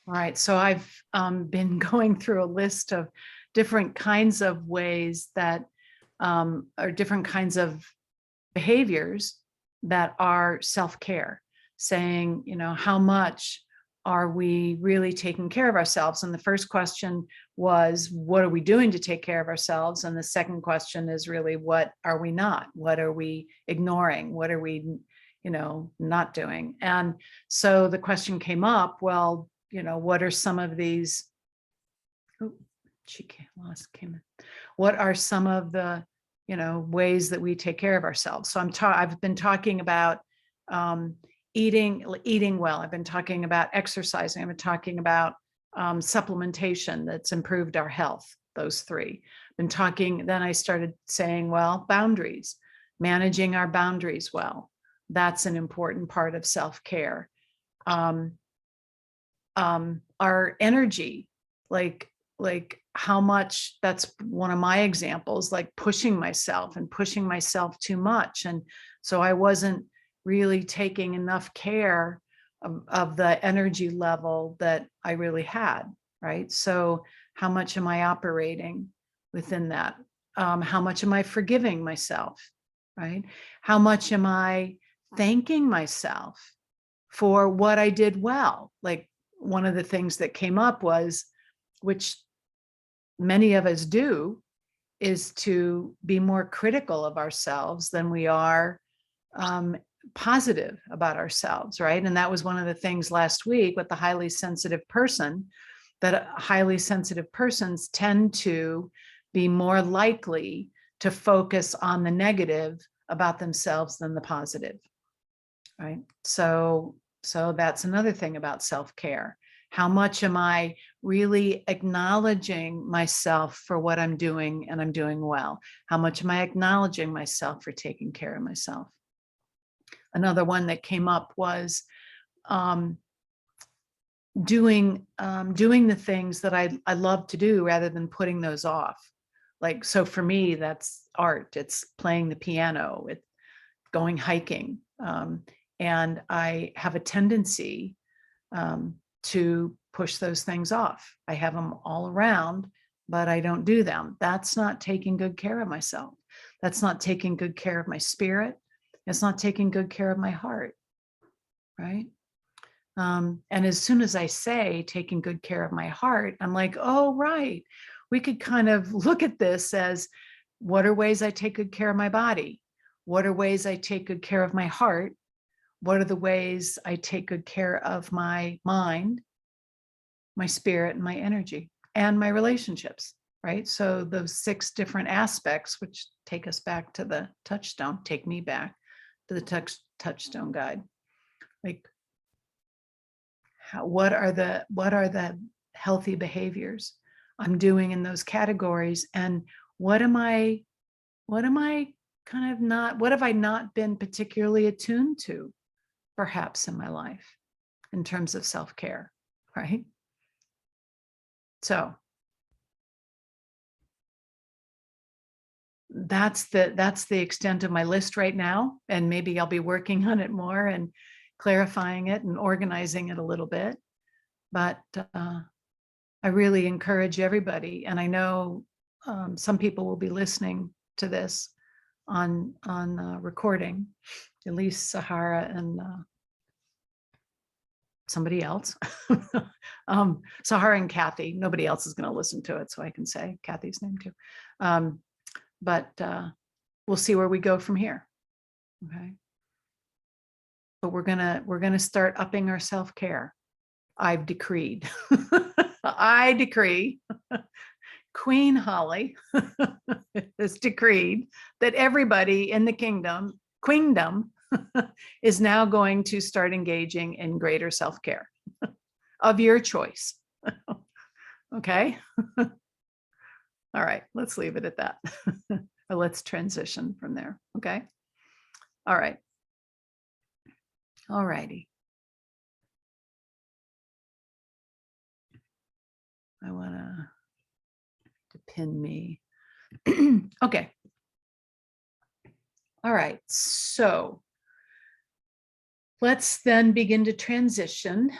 All right, so I've been going through a list of different kinds of ways that are different kinds of behaviors that are self-care, saying, how much are we really taking care of ourselves? And the first question was, what are we doing to take care of ourselves? And the second question is really, what are we not? What are we ignoring? What are we, not doing? And so the question came up, well, what are some of these? Oh, came in. What are some of the, ways that we take care of ourselves? So I've been talking about eating well. I've been talking about exercising. I've been talking about supplementation that's improved our health. Those three. Then I started saying, well, boundaries, managing our boundaries well. That's an important part of self-care. Our energy, like how much, that's one of my examples, like pushing myself too much. And so I wasn't really taking enough care of the energy level that I really had, right? So how much am I operating within that? How much am I forgiving myself, right? How much am I thanking myself for what I did well? Like one of the things that came up was, which many of us do, is to be more critical of ourselves than we are positive about ourselves, right? And that was one of the things last week with the highly sensitive person, that highly sensitive persons tend to be more likely to focus on the negative about themselves than the positive, right? So that's another thing about self-care. How much am I really acknowledging myself for what I'm doing and I'm doing well? How much am I acknowledging myself for taking care of myself? Another one that came up was doing the things that I love to do rather than putting those off. Like, so for me, that's art. It's playing the piano, it's going hiking. And I have a tendency to push those things off. I have them all around, but I don't do them. That's not taking good care of myself. That's not taking good care of my spirit. It's not taking good care of my heart, right? And as soon as I say taking good care of my heart, I'm like, oh, right. We could kind of look at this as, what are ways I take good care of my body? What are ways I take good care of my heart? What are the ways I take good care of my mind, my spirit, and my energy, and my relationships, right? So those 6 different aspects, which take us back to the touchstone, take me back to the touchstone guide. Like, what are the healthy behaviors I'm doing in those categories, and what am I kind of not, what have I not been particularly attuned to perhaps in my life in terms of self-care, right? So that's the extent of my list right now, and maybe I'll be working on it more and clarifying it and organizing it a little bit. But I really encourage everybody, and I know some people will be listening to this on recording, at least Sahara and somebody else. Sahara and Kathy. Nobody else is going to listen to it, so I can say Kathy's name too. But we'll see where we go from here. Okay. But we're gonna start upping our self-care. I've decreed. I decree. Queen Holly has decreed that everybody in the queendom is now going to start engaging in greater self-care of your choice. Okay. All right, let's leave it at that. Or let's transition from there. Okay. All right. All righty. I want to pin me. Okay. All right. So let's then begin to transition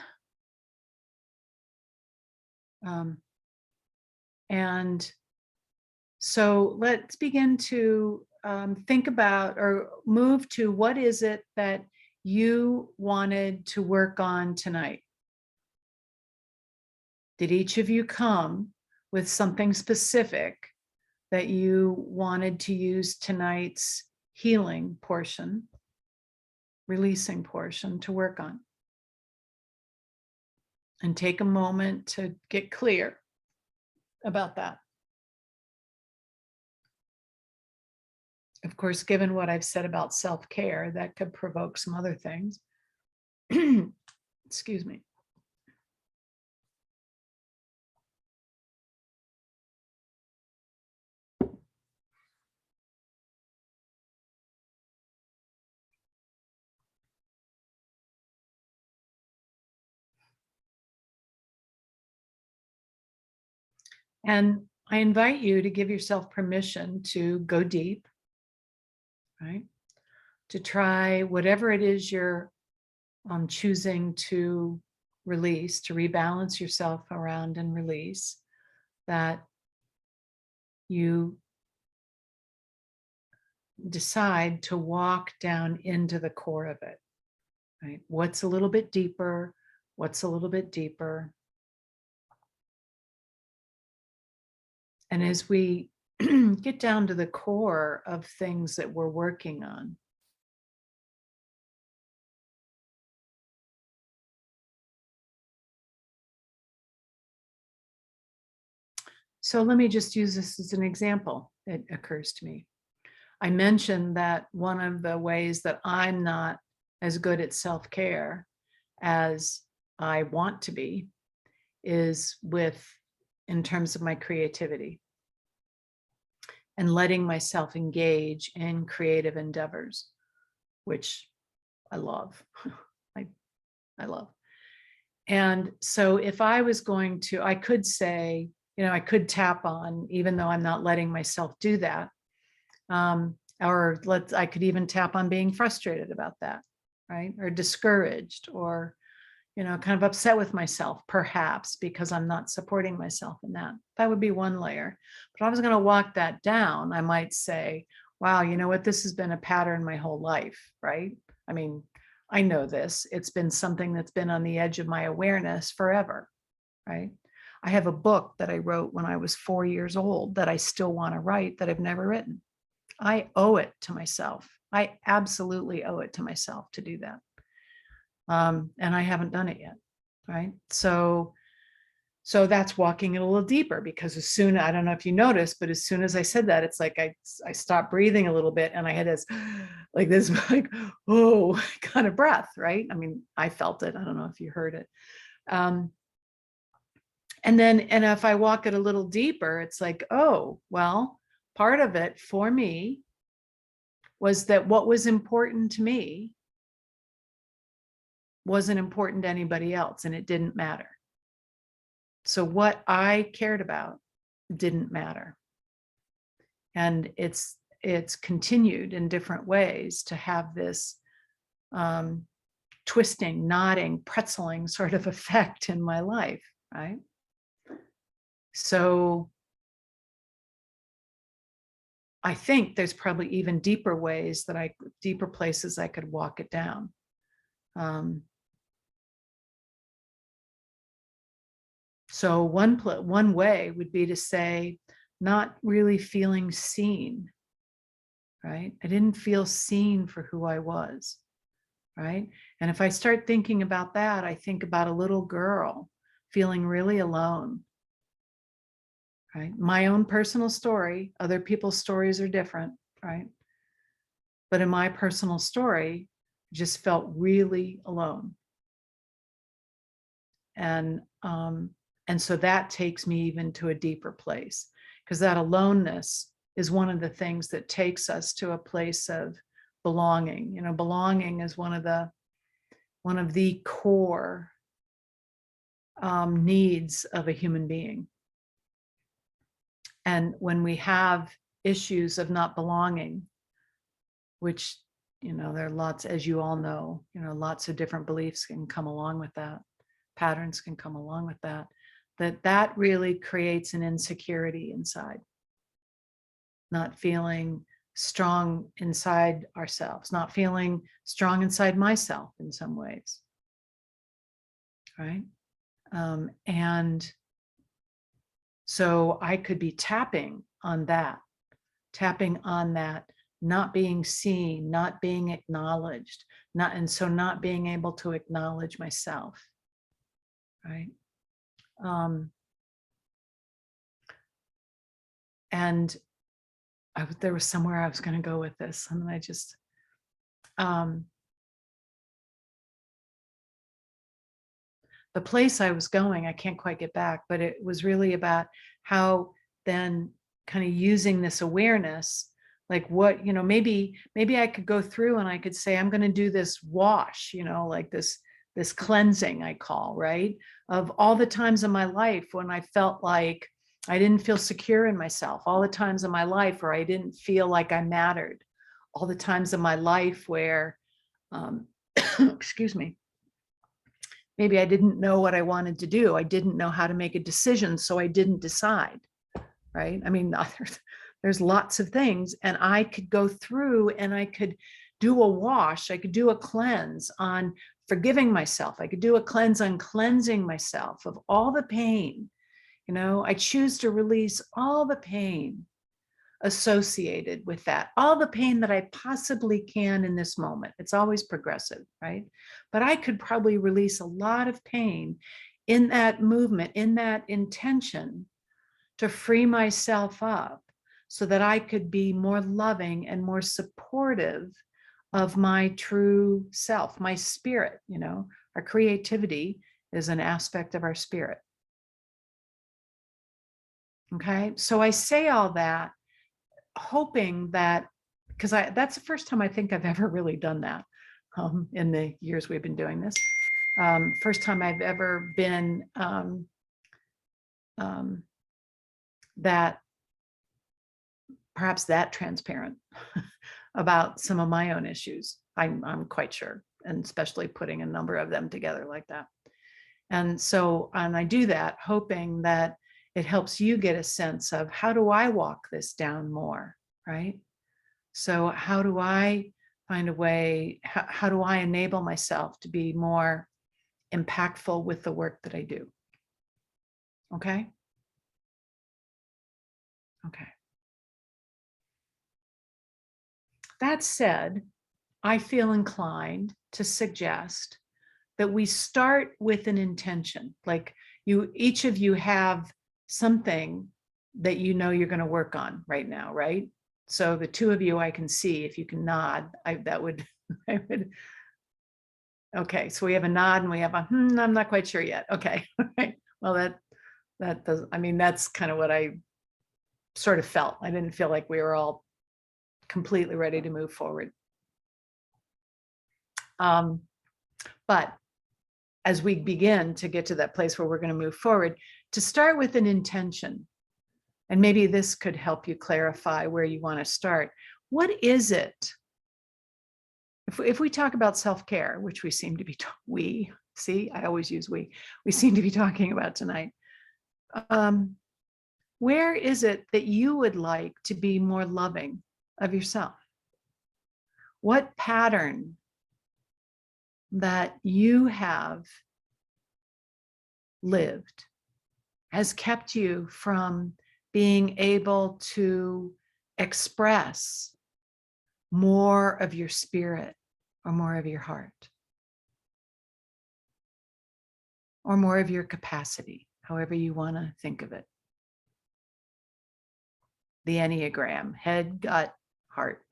And so let's begin to think about or move to what is it that you wanted to work on tonight? Did each of you come with something specific that you wanted to use tonight's healing portion, releasing portion to work on? And take a moment to get clear about that. Of course, given what I've said about self-care, that could provoke some other things. Excuse me. And I invite you to give yourself permission to go deep, right? To try whatever it is you're choosing to release, to rebalance yourself around and release, that you decide to walk down into the core of it, right? What's a little bit deeper? What's a little bit deeper? And as we get down to the core of things that we're working on, so let me just use this as an example. It occurs to me. I mentioned that one of the ways that I'm not as good at self-care as I want to be is in terms of my creativity and letting myself engage in creative endeavors, which I love. I love. And so if I was going to, I could say, I could tap on, even though I'm not letting myself do that. I could even tap on being frustrated about that, right? Or discouraged, or, kind of upset with myself, perhaps, because I'm not supporting myself in that. That would be one layer. But if I was going to walk that down, I might say, wow, you know what? This has been a pattern my whole life, right? I mean, I know this. It's been something that's been on the edge of my awareness forever, right? I have a book that I wrote when I was 4 years old that I still want to write that I've never written. I owe it to myself. I absolutely owe it to myself to do that. And I haven't done it yet, right? So that's walking it a little deeper, because I don't know if you noticed, but as soon as I said that, it's like I stopped breathing a little bit, and I had this like oh kind of breath, right? I mean, I felt it. I don't know if you heard it. And if I walk it a little deeper, it's like, oh, well, part of it for me was that what was important to me wasn't important to anybody else, and it didn't matter. So what I cared about didn't matter. And it's continued in different ways to have this twisting, knotting, pretzeling sort of effect in my life, right? So I think there's probably even deeper ways deeper places I could walk it down. So one way would be to say, not really feeling seen, right? I didn't feel seen for who I was, right? And if I start thinking about that, I think about a little girl feeling really alone, right? My own personal story, other people's stories are different, right? But in my personal story, I just felt really alone. And so that takes me even to a deeper place, because that aloneness is one of the things that takes us to a place of belonging. Belonging is one of the core needs of a human being. And when we have issues of not belonging, which, there are lots, as you all know, lots of different beliefs can come along with that. Patterns can come along with that. that really creates an insecurity inside, not feeling strong inside ourselves, not feeling strong inside myself in some ways, right? And so I could be tapping on that, not being seen, not being acknowledged, not being able to acknowledge myself, right? And there was somewhere I was going to go with this, and I just, the place I was going, I can't quite get back, but it was really about how then kind of using this awareness, like what, maybe I could go through and I could say, I'm going to do this wash, like this cleansing I call, right? Of all the times in my life when I felt like I didn't feel secure in myself, all the times in my life where I didn't feel like I mattered, all the times in my life where, excuse me, maybe I didn't know what I wanted to do. I didn't know how to make a decision, so I didn't decide, right? I mean, there's lots of things, and I could go through and I could do a wash. I could do a cleanse on forgiving myself. I could do a cleanse on cleansing myself of all the pain. I choose to release all the pain associated with that, all the pain that I possibly can in this moment. It's always progressive, right? But I could probably release a lot of pain in that movement, in that intention to free myself up so that I could be more loving and more supportive of my true self, my spirit. Our creativity is an aspect of our spirit. Okay, so I say all that hoping that, because that's the first time I think I've ever really done that in the years we've been doing this. First time I've ever been that perhaps that transparent about some of my own issues. I'm quite sure, and especially putting a number of them together like that. And so, and I do that hoping that it helps you get a sense of, how do I walk this down more, right? So how do I find a way, how do I enable myself to be more impactful with the work that I do? Okay? Okay. That said, I feel inclined to suggest that we start with an intention. Like each of you have something that you're going to work on right now, right? So the two of you, I can see, if you can nod, I would. Okay, so we have a nod and we have a, I'm not quite sure yet. Okay, right. Well, that does, that's kind of what I sort of felt. I didn't feel like we were all completely ready to move forward. But as we begin to get to that place where we're going to move forward, to start with an intention. And maybe this could help you clarify where you want to start. What is it? If we talk about self-care, which we seem to be, I always use we seem to be talking about tonight. Where is it that you would like to be more loving of yourself? What pattern that you have lived has kept you from being able to express more of your spirit, or more of your heart, or more of your capacity, however you want to think of it? The Enneagram, head, gut, heart.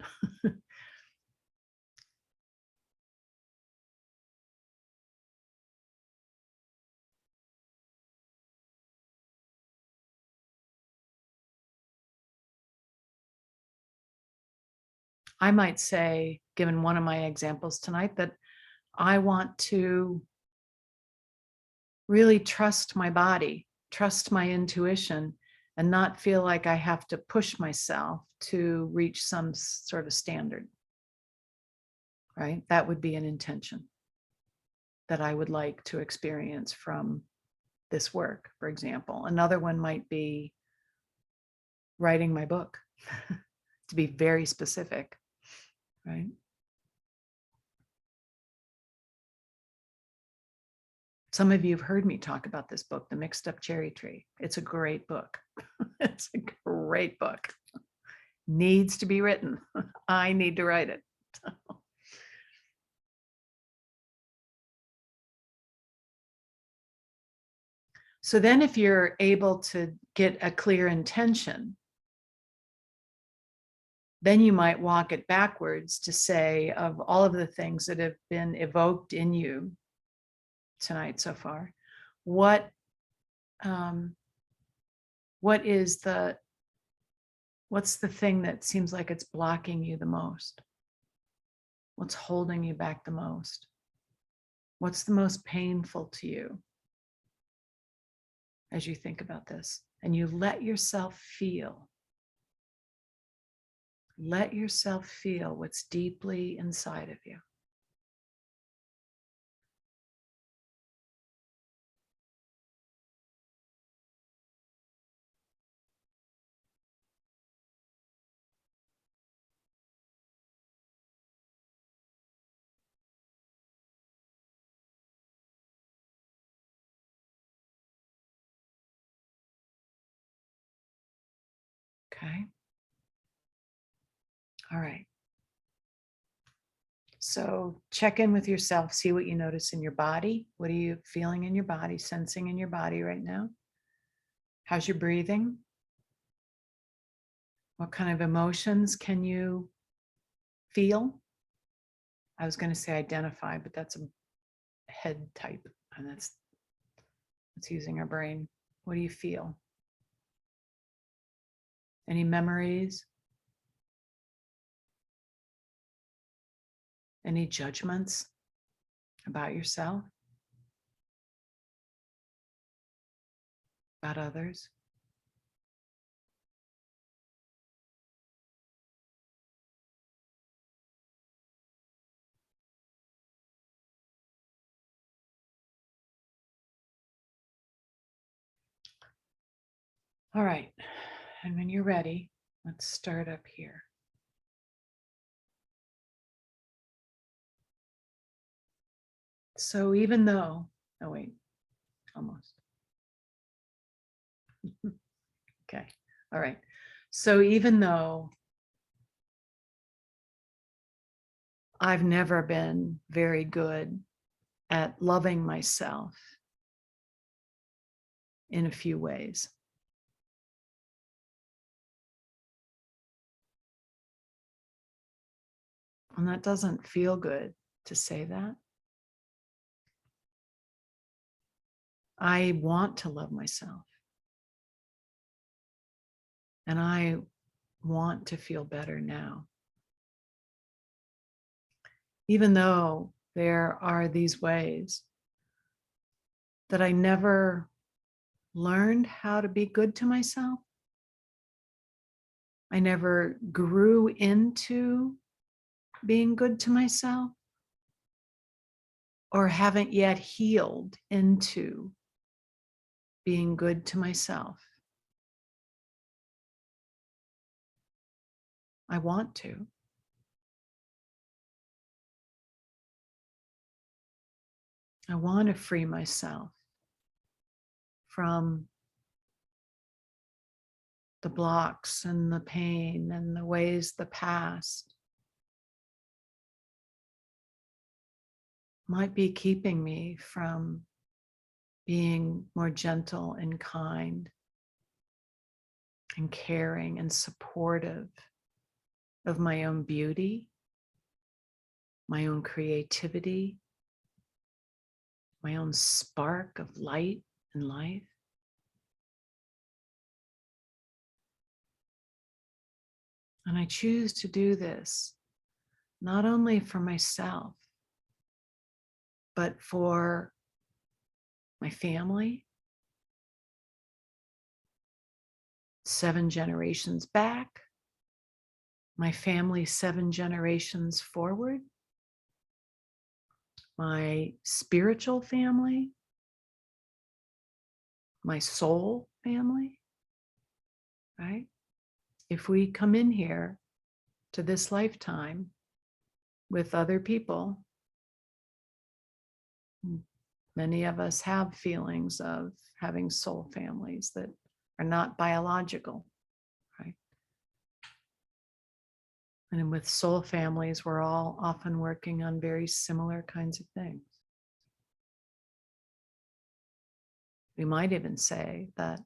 I might say, given one of my examples tonight, that I want to really trust my body, trust my intuition, and not feel like I have to push myself to reach some sort of standard, right? That would be an intention that I would like to experience from this work, for example. Another one might be writing my book, to be very specific, right? Some of you have heard me talk about this book, The Mixed Up Cherry Tree. It's a great book. It's a great book. Needs to be written. I need to write it. So then if you're able to get a clear intention, then you might walk it backwards to say, of all of the things that have been evoked in you tonight so far, what's the thing that seems like it's blocking you the most? What's holding you back the most? What's the most painful to you as you think about this? And you let yourself feel. Let yourself feel what's deeply inside of you. Okay. All right. So check in with yourself, see what you notice in your body. What are you feeling in your body, sensing in your body right now? How's your breathing? What kind of emotions can you feel? I was going to say identify, but that's a head type, and that's using our brain. What do you feel? Any memories? Any judgments about yourself? About others? All right. And when you're ready, let's start up here. So even though, oh wait, almost. Okay. All right. So even though I've never been very good at loving myself in a few ways, and that doesn't feel good to say that. I want to love myself, and I want to feel better now. Even though there are these ways that I never learned how to be good to myself, I never grew into being good to myself, or haven't yet healed into being good to myself. I want to. I want to free myself from the blocks and the pain and the ways the past might be keeping me from being more gentle and kind and caring and supportive of my own beauty, my own creativity, my own spark of light and life. And I choose to do this not only for myself, but for my family, 7 generations back, my family 7 generations forward, my spiritual family, my soul family, right? If we come in here to this lifetime with other people, many of us have feelings of having soul families that are not biological, right? And with soul families, we're all often working on very similar kinds of things. We might even say that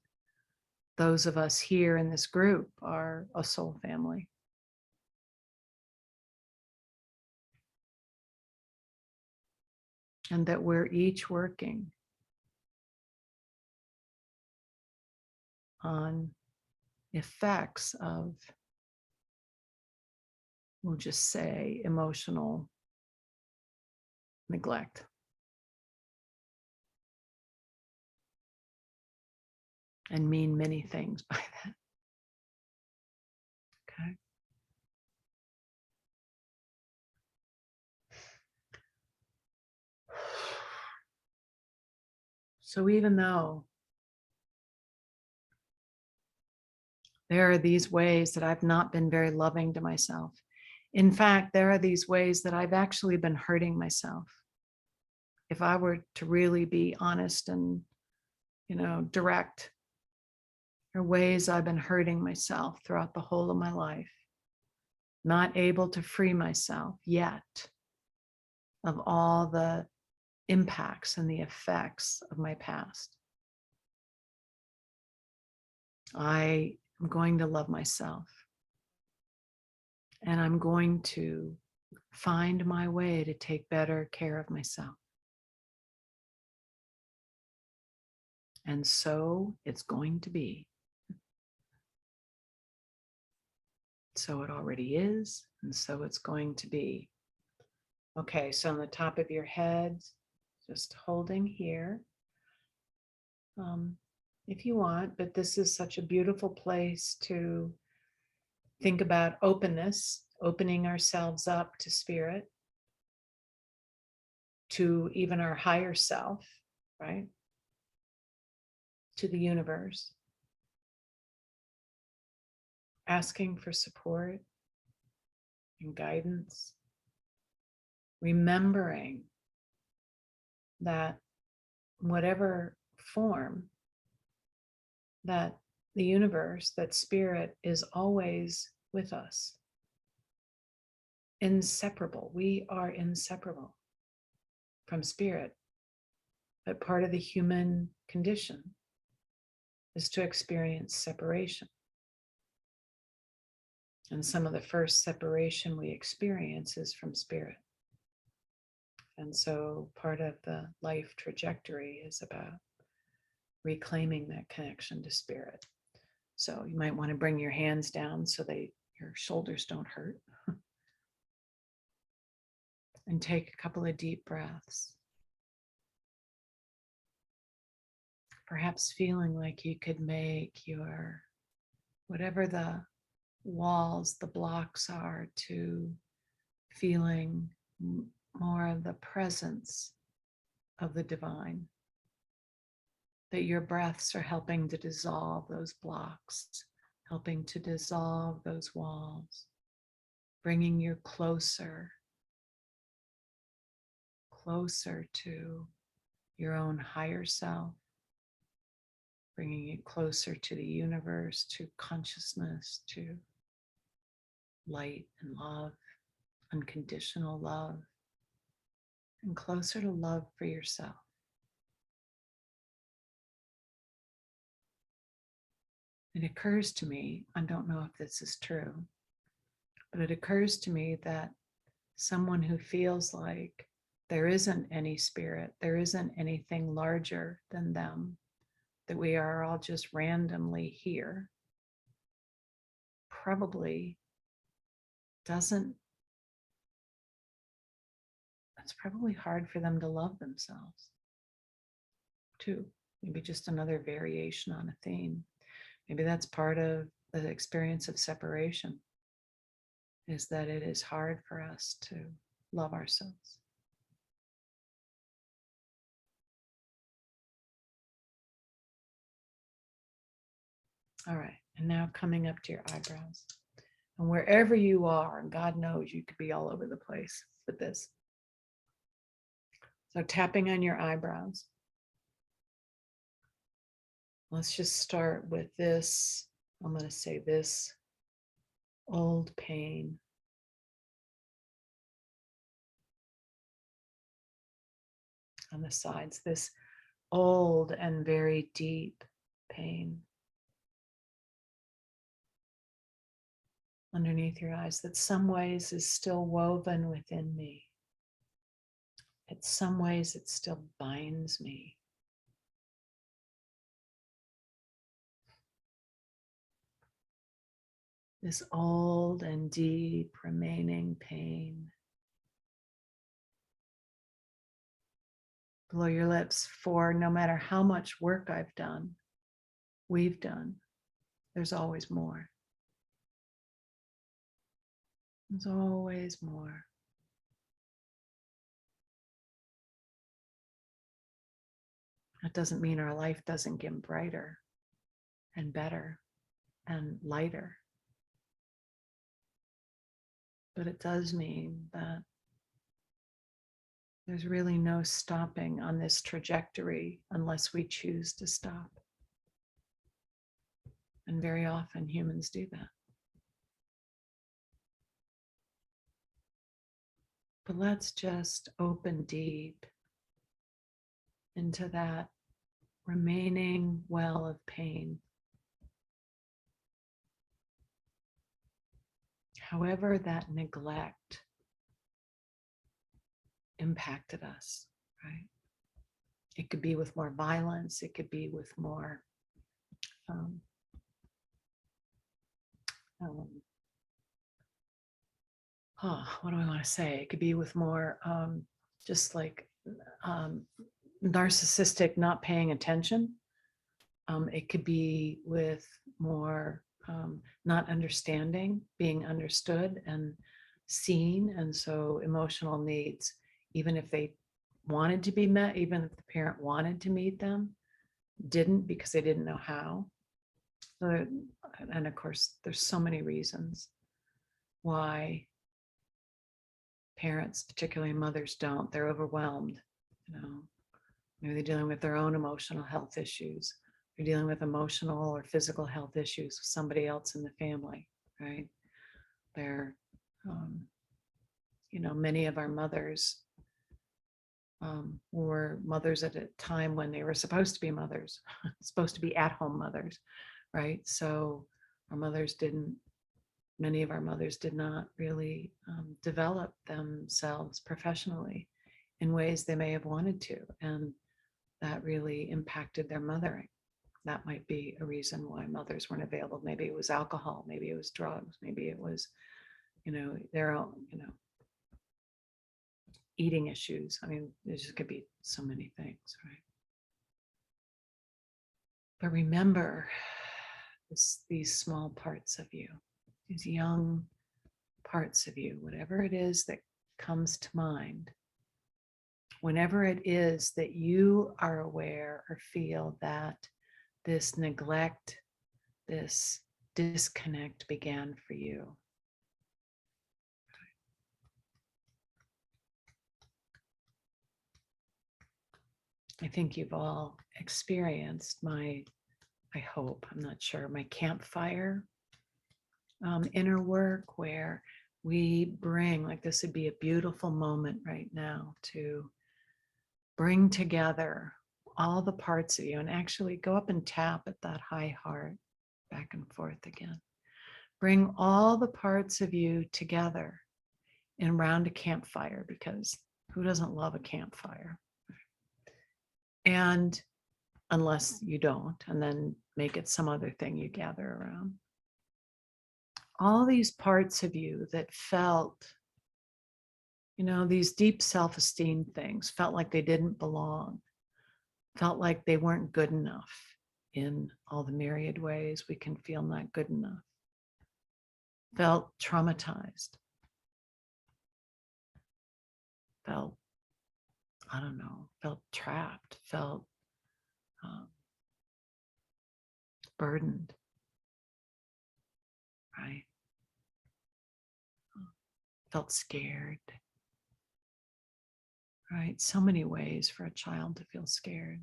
those of us here in this group are a soul family. And that we're each working on effects of, we'll just say, emotional neglect. And mean many things by that. Okay. So even though there are these ways that I've not been very loving to myself, in fact, there are these ways that I've actually been hurting myself. If I were to really be honest and, direct, there are ways I've been hurting myself throughout the whole of my life, not able to free myself yet of all the impacts and the effects of my past. I am going to love myself, and I'm going to find my way to take better care of myself. And so it's going to be. So it already is, and so it's going to be. Okay, so on the top of your head, just holding here, if you want, but this is such a beautiful place to think about openness, opening ourselves up to spirit, to even our higher self, right? To the universe, asking for support and guidance, remembering that whatever form that the universe, that spirit is always with us. Inseparable. We are inseparable from spirit. But part of the human condition is to experience separation. And some of the first separation we experience is from spirit. And so part of the life trajectory is about reclaiming that connection to spirit. So you might want to bring your hands down so your shoulders don't hurt. And take a couple of deep breaths. Perhaps feeling like you could make your, whatever the walls, the blocks are, to feeling more of the presence of the divine. That your breaths are helping to dissolve those blocks, helping to dissolve those walls, bringing you closer to your own higher self, bringing you closer to the universe, to consciousness, to light and love, unconditional love, and closer to love for yourself. It occurs to me, I don't know if this is true, but it occurs to me that someone who feels like there isn't any spirit, there isn't anything larger than them, that we are all just randomly here, probably it's probably hard for them to love themselves too. Maybe just another variation on a theme. Maybe that's part of the experience of separation, is that it is hard for us to love ourselves. All right. And now coming up to your eyebrows. And wherever you are, and God knows you could be all over the place with this. So tapping on your eyebrows. Let's just start with this. I'm going to say this old pain. On the sides, this old and very deep pain. Underneath your eyes, that some ways is still woven within me. In some ways, it still binds me. This old and deep remaining pain. Below your lips, for no matter how much work I've done, we've done, there's always more. There's always more. That doesn't mean our life doesn't get brighter and better and lighter. But it does mean that there's really no stopping on this trajectory unless we choose to stop. And very often humans do that. But let's just open deep into that remaining well of pain. However, that neglect impacted us, right? It could be with more violence, it could be with more what do I want to say? It could be with more just like narcissistic not paying attention. It could be with more not understanding, being understood and seen. And so emotional needs, even if they wanted to be met, even if the parent wanted to meet them, didn't because they didn't know how. So, and of course, there's so many reasons why parents, particularly mothers, don't. They're overwhelmed. Maybe they're dealing with their own emotional health issues. They're dealing with emotional or physical health issues with somebody else in the family, right? They're, many of our mothers were mothers at a time when they were supposed to be mothers, supposed to be at-home mothers, right? So many of our mothers did not really develop themselves professionally in ways they may have wanted to. And that really impacted their mothering. That might be a reason why mothers weren't available. Maybe it was alcohol, maybe it was drugs, maybe it was, their own, eating issues. I mean, there just could be so many things, right? But remember these small parts of you, these young parts of you, whatever it is that comes to mind, whenever it is that you are aware or feel that this neglect, this disconnect began for you. I think you've all experienced I hope, I'm not sure, my campfire inner work where we bring, like this would be a beautiful moment right now to bring together all the parts of you and actually go up and tap at that high heart back and forth again. Bring all the parts of you together and around a campfire, because who doesn't love a campfire? And unless you don't, and then make it some other thing you gather around. All these parts of you that felt, these deep self-esteem things, felt like they didn't belong, felt like they weren't good enough in all the myriad ways we can feel not good enough, felt traumatized, felt, felt trapped, felt burdened. right? Felt scared, right? So many ways for a child to feel scared.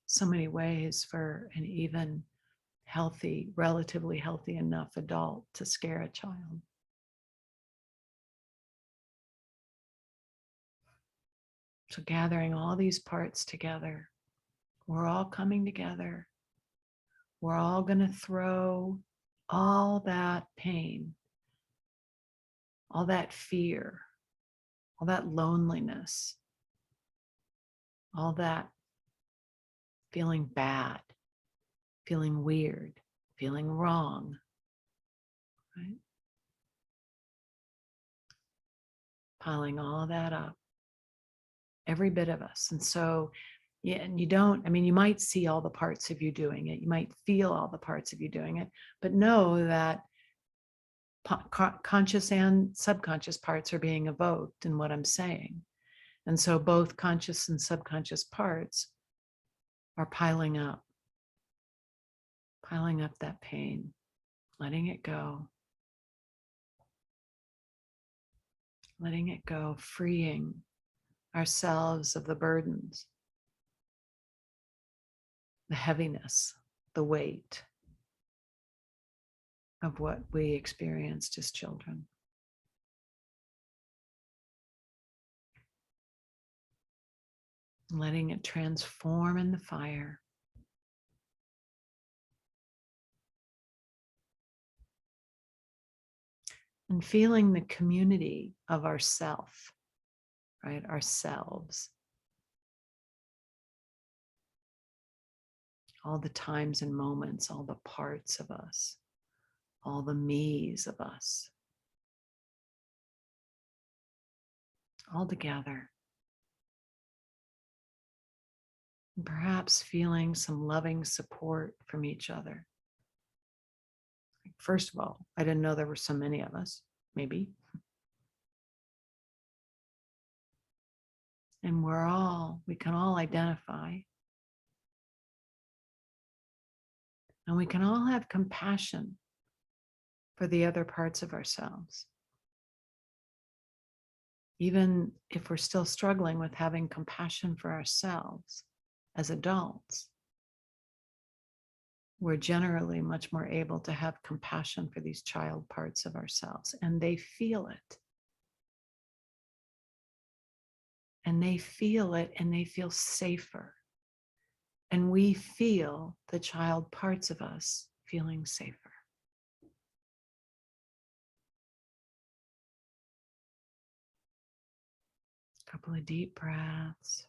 So many ways for an even healthy, relatively healthy enough adult to scare a child. So gathering all these parts together, we're all coming together. We're all going to throw all that pain, all that fear, all that loneliness, all that feeling bad, feeling weird, feeling wrong, right? Piling all that up, every bit of us. And so, yeah, and you don't, I mean, you might see all the parts of you doing it. You might feel all the parts of you doing it, but know that conscious and subconscious parts are being evoked in what I'm saying. And so both conscious and subconscious parts are piling up that pain, letting it go, freeing ourselves of the burdens, the heaviness, the weight of what we experienced as children. Letting it transform in the fire. And feeling the community of ourself, right? Ourselves. All the times and moments, all the parts of us, all the me's of us, all together. And perhaps feeling some loving support from each other. First of all, I didn't know there were so many of us, maybe. And we can all identify. And we can all have compassion for the other parts of ourselves. Even if we're still struggling with having compassion for ourselves as adults, we're generally much more able to have compassion for these child parts of ourselves. And they feel it. And they feel it, and they feel safer. And we feel the child parts of us feeling safer. Couple of deep breaths.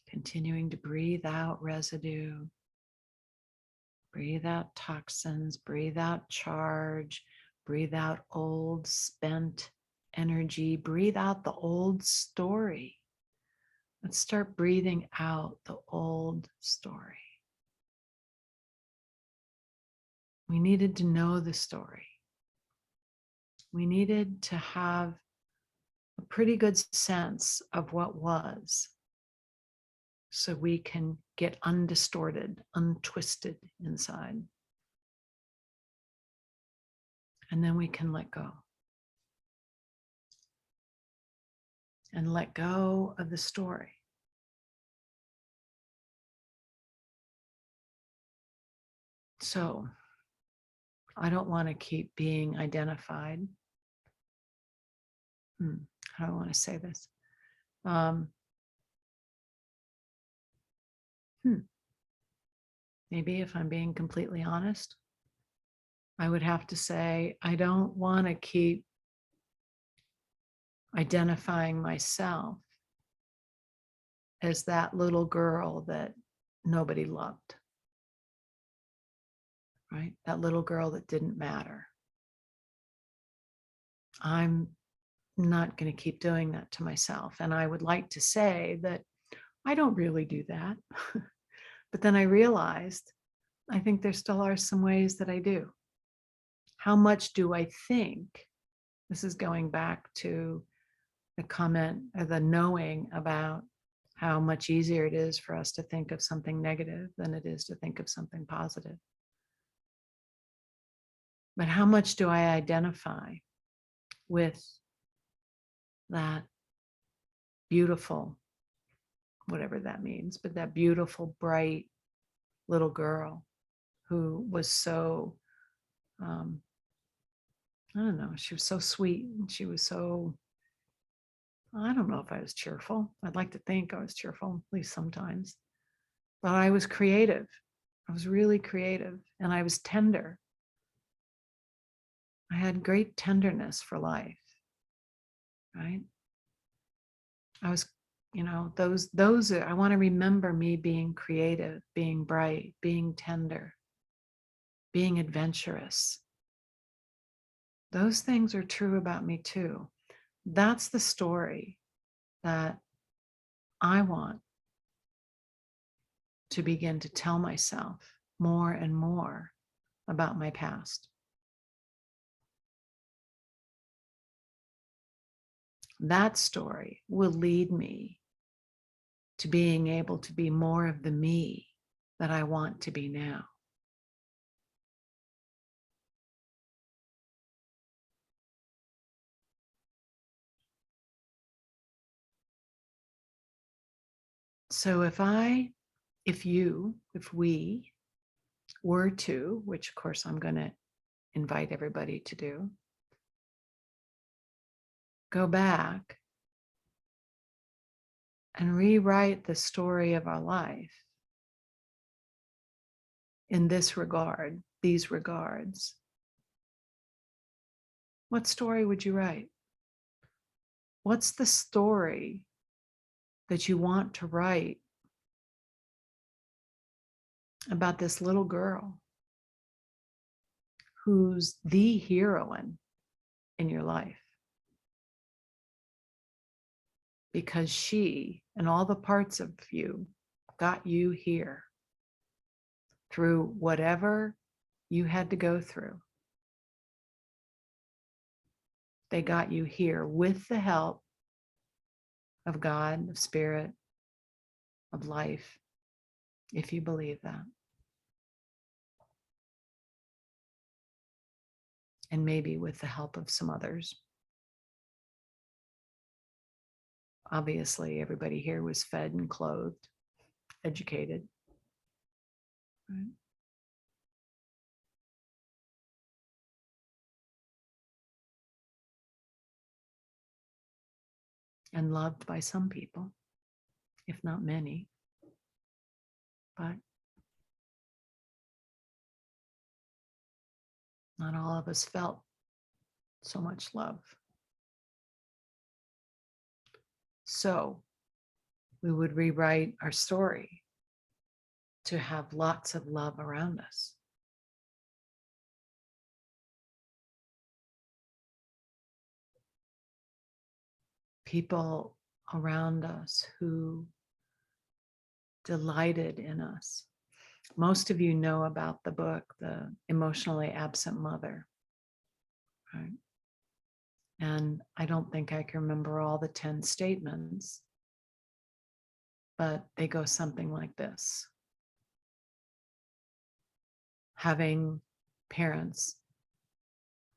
Continuing to breathe out residue. Breathe out toxins, breathe out charge, breathe out old spent energy, breathe out the old story. Let's start breathing out the old story. We needed to know the story. We needed to have a pretty good sense of what was, so we can get undistorted, untwisted inside. And then we can let go. And let go of the story. So, I don't want to keep being identified. How do I want to say this? Maybe if I'm being completely honest, I would have to say, I don't want to keep identifying myself as that little girl that nobody loved, right? That little girl that didn't matter. I'm not going to keep doing that to myself. And I would like to say that I don't really do that. But then I realized, I think there still are some ways that I do. How much do I think? This is going back to the comment or the knowing about how much easier it is for us to think of something negative than it is to think of something positive. But how much do I identify with that beautiful, whatever that means, but that beautiful, bright little girl who was so, I don't know, she was so sweet and she was so, I don't know if I was cheerful. I'd like to think I was cheerful, at least sometimes. But I was creative. I was really creative and I was tender. I had great tenderness for life, right? I was, those are, I want to remember me being creative, being bright, being tender, being adventurous. Those things are true about me too. That's the story that I want to begin to tell myself more and more about my past. That story will lead me to being able to be more of the me that I want to be now. So if we were to, which of course I'm going to invite everybody to do, go back and rewrite the story of our life in this regard, these regards, what story would you write? What's the story that you want to write about this little girl who's the heroine in your life? Because she and all the parts of you got you here through whatever you had to go through. They got you here with the help of God, of spirit, of life, if you believe that. And maybe with the help of some others. Obviously, everybody here was fed and clothed, educated. Right? And loved by some people, if not many. But not all of us felt so much love. So we would rewrite our story to have lots of love around us. People around us who delighted in us. Most of you know about the book, The Emotionally Absent Mother, right? And I don't think I can remember all the 10 statements, but they go something like this. Having parents,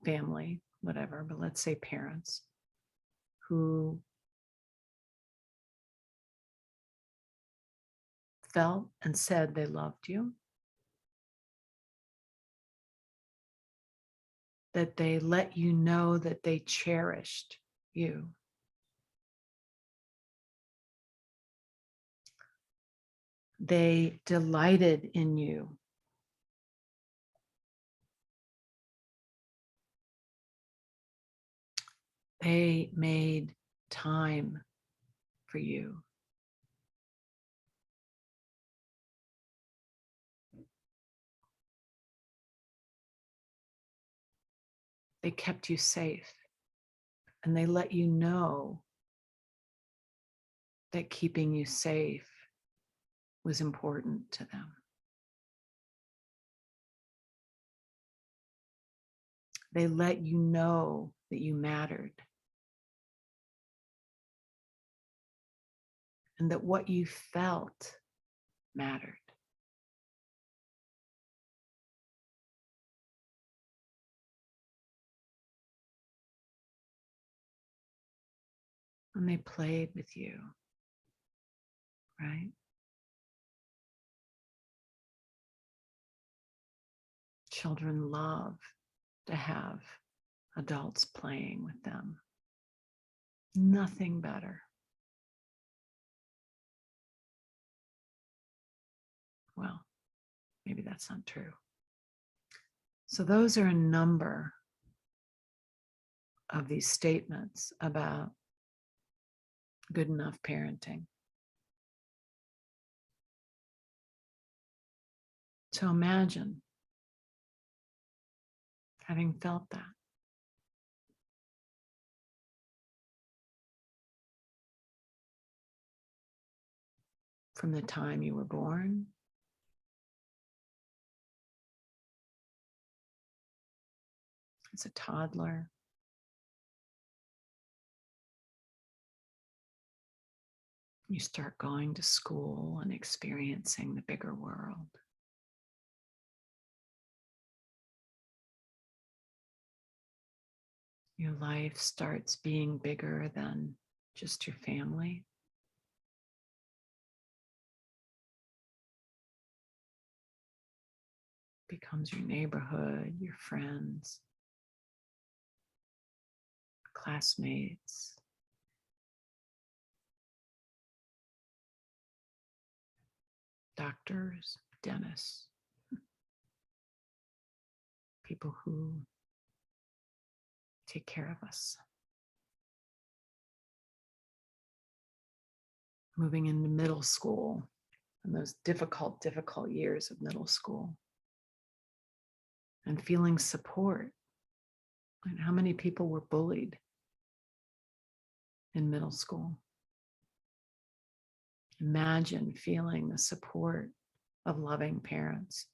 family, whatever, but let's say parents who felt and said they loved you, that they let you know that they cherished you. They delighted in you. They made time for you. They kept you safe, and they let you know that keeping you safe was important to them. They let you know that you mattered. and that what you felt mattered. And they played with you, right? Children love to have adults playing with them. Nothing better. Well, maybe that's not true. So those are a number of these statements about good enough parenting. So imagine having felt that. From the time you were born, as a toddler, you start going to school and experiencing the bigger world. Your life starts being bigger than just your family. Becomes your neighborhood, your friends, classmates, doctors, dentists, people who take care of us. Moving into middle school and those difficult years of middle school. And feeling support. And how many people were bullied in middle school? Imagine feeling the support of loving parents.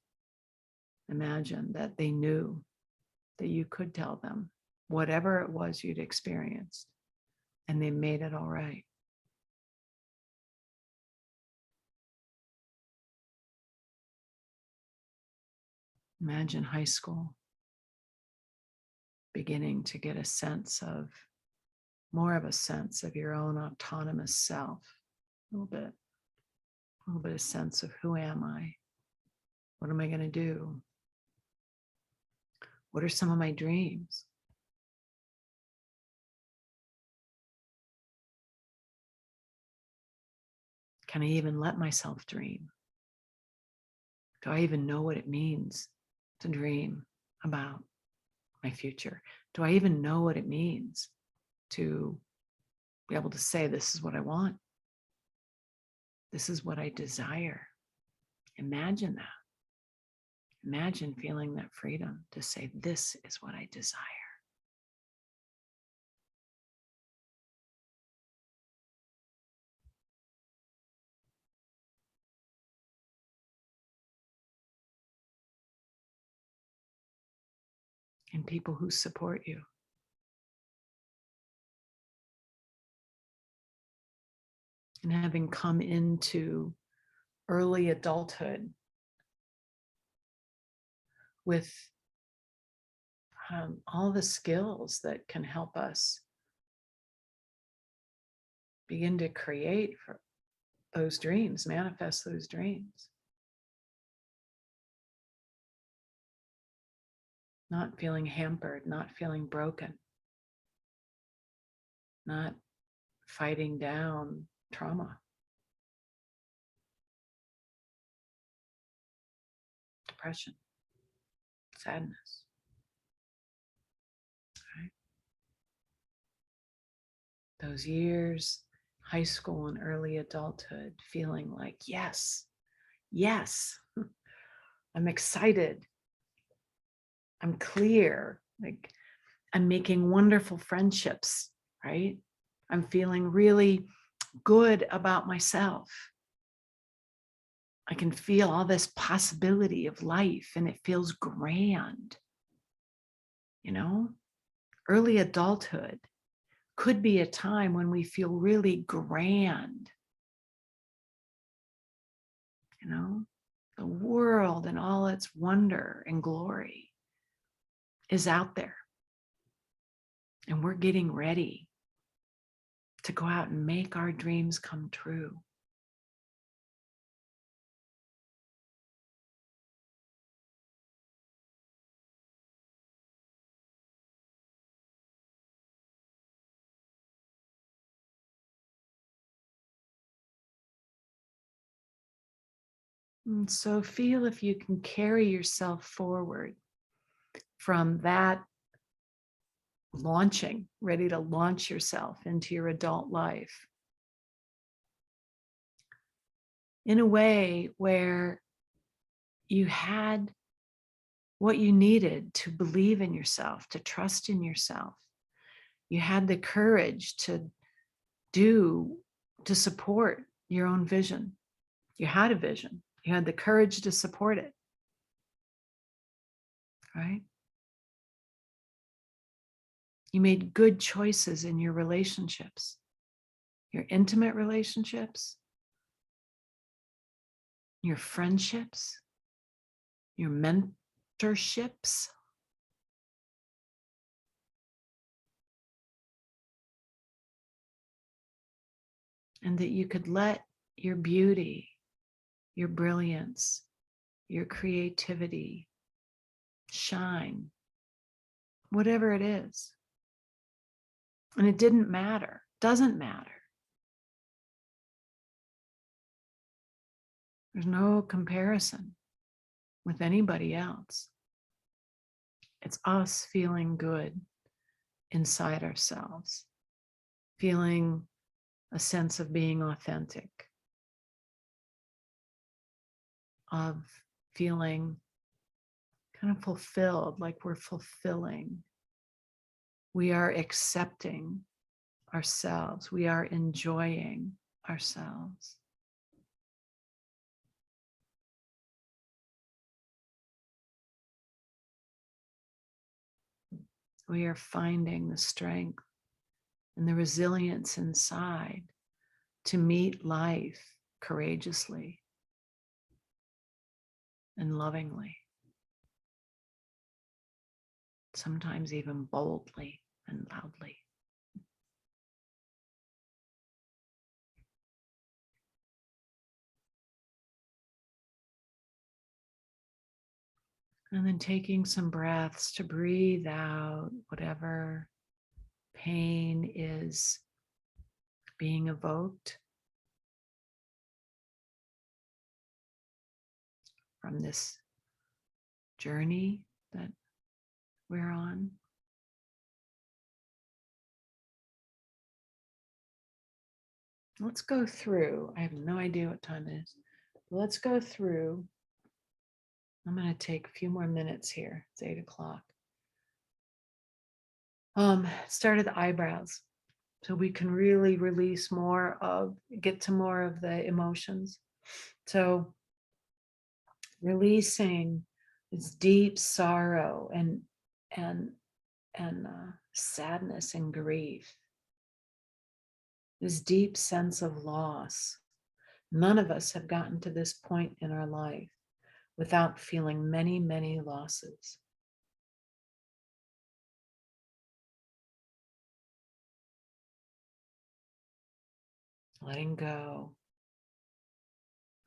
Imagine that they knew that you could tell them whatever it was you'd experienced, and they made it all right. Imagine high school, beginning to get a sense of, more of a sense of your own autonomous self, a little bit of sense of who am I? What am I going to do? What are some of my dreams? Can I even let myself dream? Do I even know what it means to dream about my future? Do I even know what it means to be able to say, this is what I want? This is what I desire. Imagine that. Imagine feeling that freedom to say, this is what I desire. And people who support you. And having come into early adulthood with all the skills that can help us begin to create for those dreams, manifest those dreams. Not feeling hampered, not feeling broken, not fighting down trauma, depression, sadness. Right? Those years, high school and early adulthood, feeling like, yes, I'm excited. I'm clear, like I'm making wonderful friendships, right? I'm feeling really good about myself. I can feel all this possibility of life and it feels grand. You know, early adulthood could be a time when we feel really grand You know, the world and all its wonder and glory is out there. And we're getting ready to go out and make our dreams come true. And so feel if you can carry yourself forward from that launching, ready to launch yourself into your adult life in a way where you had what you needed to believe in yourself, to trust in yourself. You had the courage to support your own vision. You had a vision. You had the courage to support it, right? You made good choices in your relationships, your intimate relationships, your friendships, your mentorships. And that you could let your beauty, your brilliance, your creativity shine, whatever it is. And it didn't matter, doesn't matter. There's no comparison with anybody else. It's us feeling good inside ourselves, feeling a sense of being authentic, of feeling kind of fulfilled, like we're fulfilling. We are accepting ourselves. We are enjoying ourselves. We are finding the strength and the resilience inside to meet life courageously and lovingly, sometimes even boldly and loudly. And then taking some breaths to breathe out whatever pain is being evoked from this journey that we're on. Let's go through. I have no idea what time it is. Let's go through. I'm going to take a few more minutes here. It's 8 o'clock. Start at the eyebrows, so we can really release more of, get to more of the emotions. So releasing this deep sorrow and sadness and grief, this deep sense of loss. None of us have gotten to this point in our life without feeling many, many losses. Letting go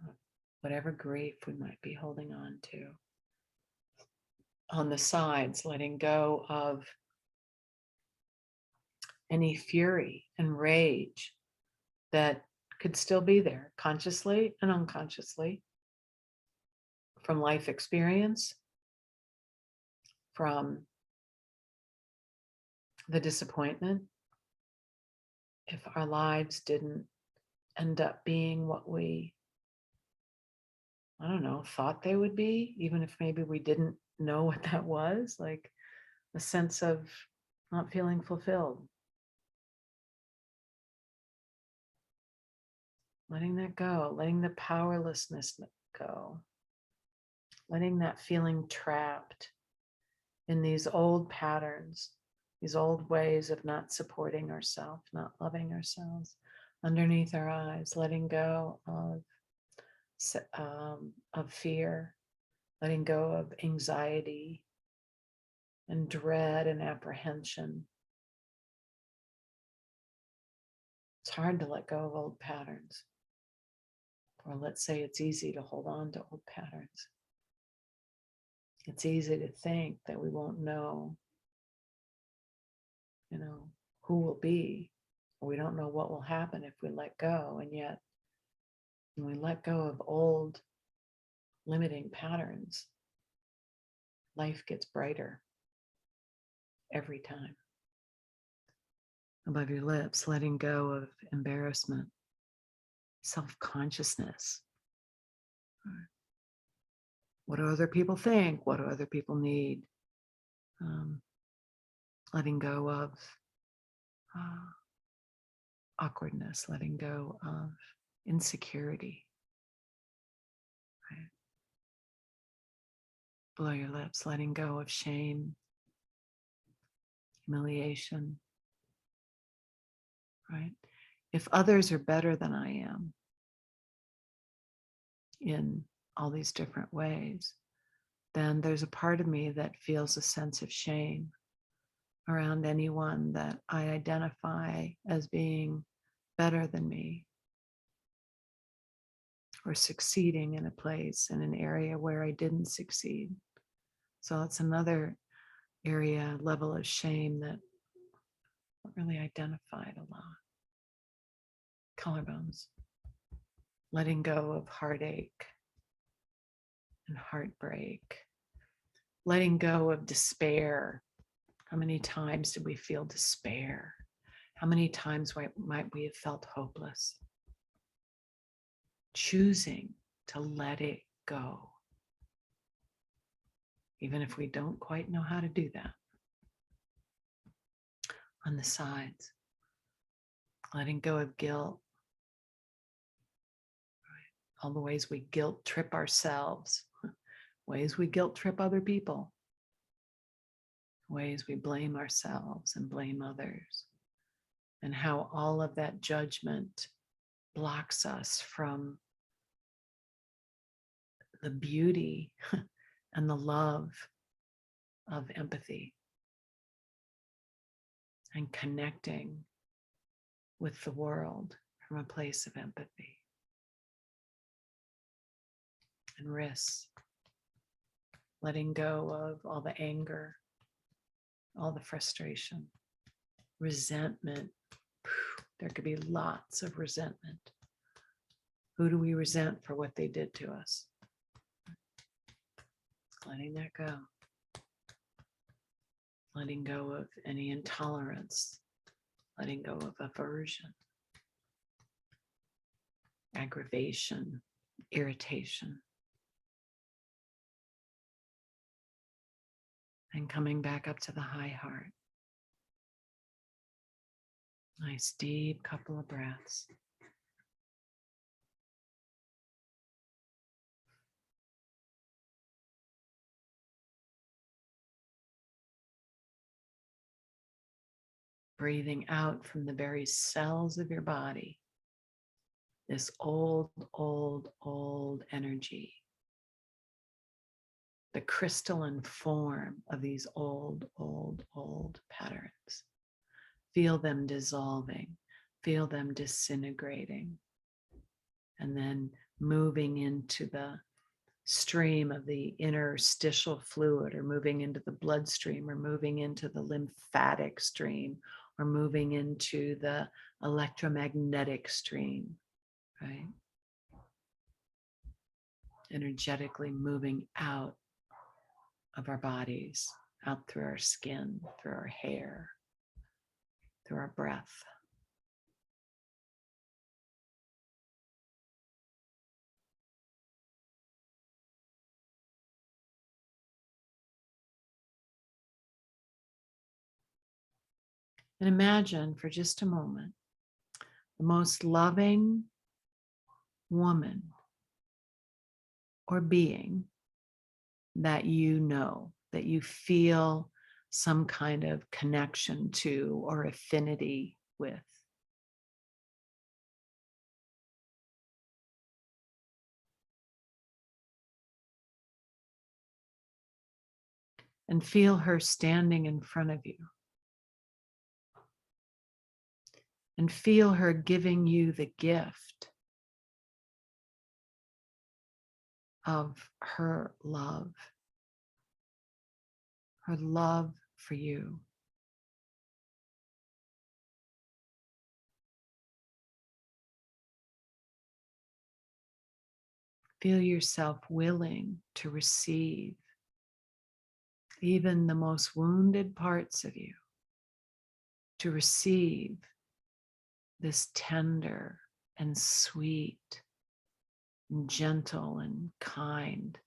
of whatever grief we might be holding on to. On the sides, letting go of any fury and rage that could still be there, consciously and unconsciously, from life experience, from the disappointment, if our lives didn't end up being what we, I don't know, thought they would be, even if maybe we didn't know what that was, like a sense of not feeling fulfilled. Letting that go, letting the powerlessness go, letting that feeling trapped in these old patterns, these old ways of not supporting ourselves, not loving ourselves underneath our eyes, letting go of of fear, letting go of anxiety and dread and apprehension. It's hard to let go of old patterns. Or let's say it's easy to hold on to old patterns. It's easy to think that we won't know, who will be, or we don't know what will happen if we let go. And yet, when we let go of old limiting patterns, life gets brighter every time. Above your lips, letting go of embarrassment, self-consciousness. What do other people think? What do other people need? Letting go of awkwardness, letting go of insecurity. Right? Below your lips, letting go of shame, humiliation. Right? If others are better than I am in all these different ways, then there's a part of me that feels a sense of shame around anyone that I identify as being better than me or succeeding in a place, in an area where I didn't succeed. So it's another area, level of shame that I really identified a lot. Collarbones. Letting go of heartache and heartbreak. Letting go of despair. How many times did we feel despair? How many times might we have felt hopeless? Choosing to let it go, even if we don't quite know how to do that. On the sides, letting go of guilt, all the ways we guilt trip ourselves, ways we guilt trip other people, ways we blame ourselves and blame others, and how all of that judgment blocks us from the beauty and the love of empathy and connecting with the world from a place of empathy. And wrists, letting go of all the anger, all the frustration, resentment. There could be lots of resentment. Who do we resent for what they did to us? Letting that go. Letting go of any intolerance. Letting go of aversion, aggravation, irritation. And coming back up to the high heart. Nice deep couple of breaths. Breathing out from the very cells of your body, this old, old, old energy, the crystalline form of these old, old, old patterns. Feel them dissolving, feel them disintegrating, and then moving into the stream of the interstitial fluid, or moving into the bloodstream, or moving into the lymphatic stream, or moving into the electromagnetic stream, right? Energetically moving out of our bodies, out through our skin, through our hair, through our breath. And imagine for just a moment the most loving woman or being that you know, that you feel some kind of connection to or affinity with. and feel her standing in front of you. And feel her giving you the gift of her love for you. Feel yourself willing to receive even the most wounded parts of you, to receive this tender and sweet and gentle and kind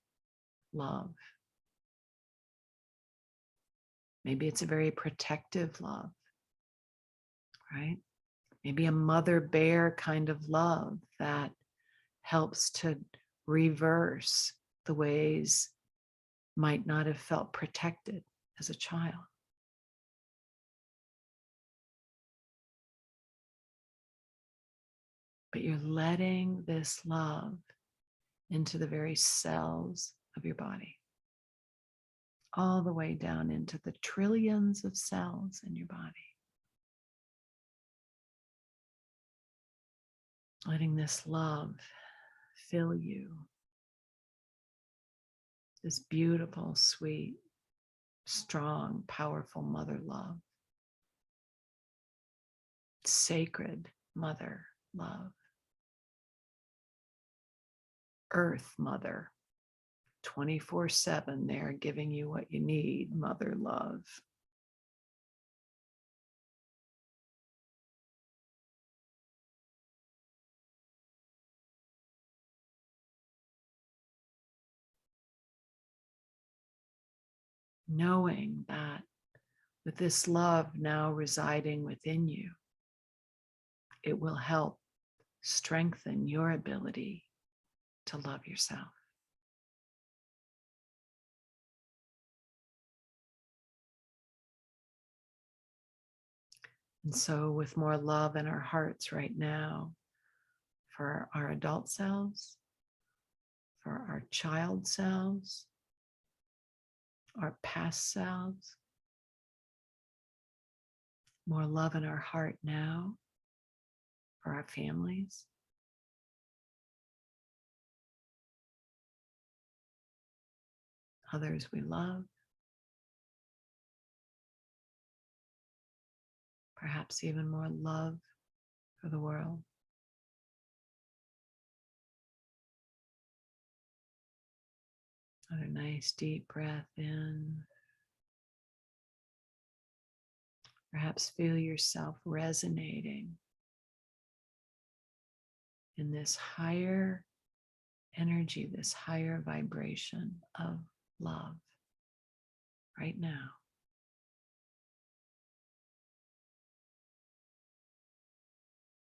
love. Maybe it's a very protective love, right? Maybe a mother bear kind of love that helps to reverse the ways might not have felt protected as a child. But you're letting this love into the very cells of your body, all the way down into the trillions of cells in your body. Letting this love fill you. This beautiful, sweet, strong, powerful mother love. Sacred mother love. Earth mother. 24/7 there giving you what you need, mother love. Knowing that with this love now residing within you, it will help strengthen your ability to love yourself. And so, with more love in our hearts right now for our adult selves, for our child selves, our past selves, more love in our heart now for our families, others we love, perhaps even more love for the world. Another nice deep breath in. Perhaps feel yourself resonating in this higher energy, this higher vibration of love right now.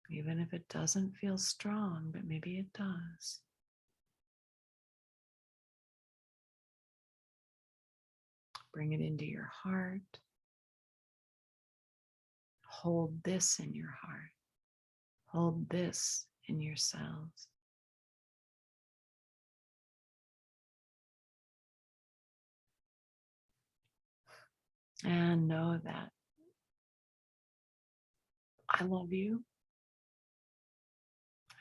Even if it doesn't feel strong, but maybe it does. Bring it into your heart. Hold this in your heart. Hold this in your cells. And know that I love you.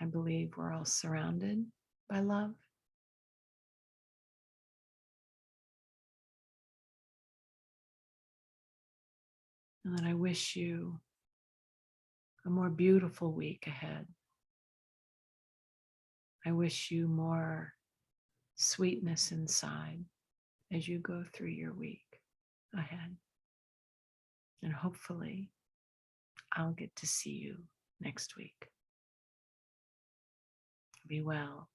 I believe we're all surrounded by love. And that I wish you a more beautiful week ahead. I wish you more sweetness inside as you go through your week ahead. And hopefully, I'll get to see you next week. Be well,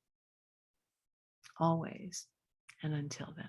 always, and until then.